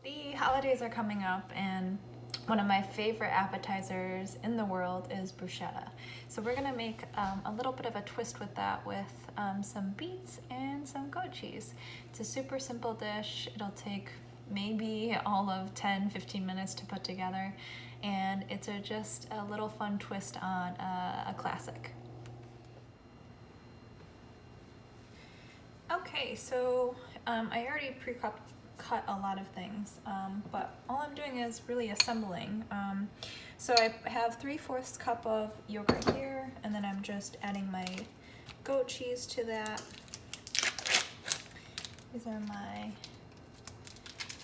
The holidays are coming up, and one of my favorite appetizers in the world is bruschetta. So we're gonna make a little bit of a twist with that with some beets and some goat cheese. It's a super simple dish. It'll take maybe all of 10-15 minutes to put together, and it's just a little fun twist on a classic. Okay, so I already cut a lot of things, but all I'm doing is really assembling. So I have 3/4 cup of yogurt here, and then I'm just adding my goat cheese to that. These are my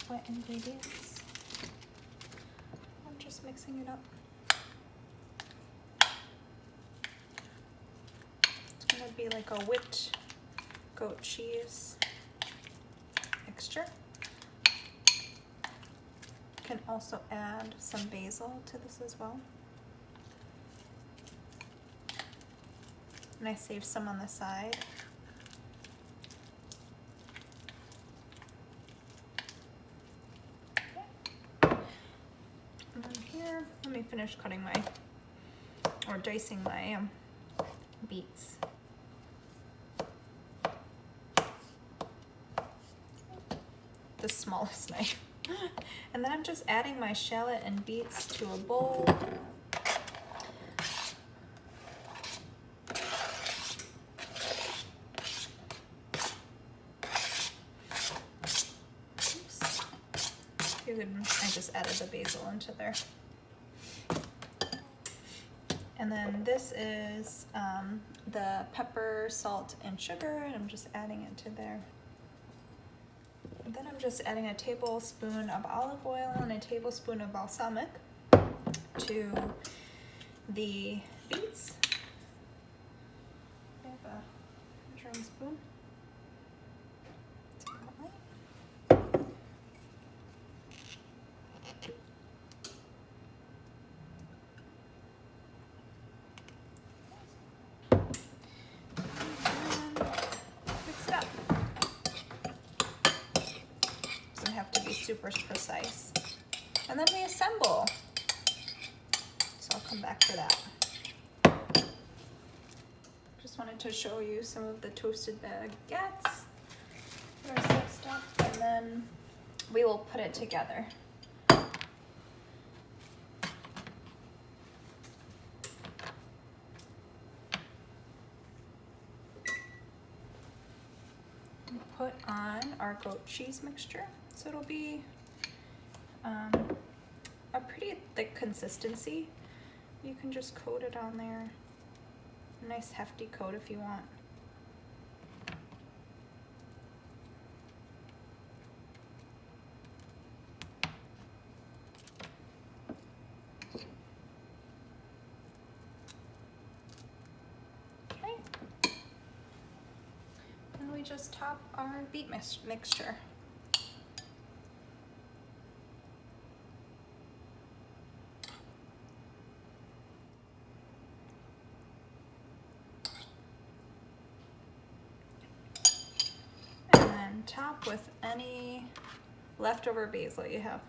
wet ingredients. I'm just mixing it up. It's gonna be like a whipped goat cheese mixture. Can also add some basil to this as well. And I saved some on the side. Okay. And then here, let me finish cutting or dicing my beets. The smallest knife. And then I'm just adding my shallot and beets to a bowl. Oops. I just added the basil into there. And then this is the pepper, salt, and sugar, and I'm just adding it to there. And then I'm just adding a tablespoon of olive oil and a tablespoon of balsamic to the beets. I have a measuring spoon. Have to be super precise. And then we assemble. So I'll come back to that. Just wanted to show you some of the toasted baguettes that are sliced up, and then we will put it together. Put on our goat cheese mixture. So it'll be a pretty thick consistency. You can just coat it on there. A nice hefty coat if you want. Okay. And we just top our beet mixture. Top with any leftover basil you have.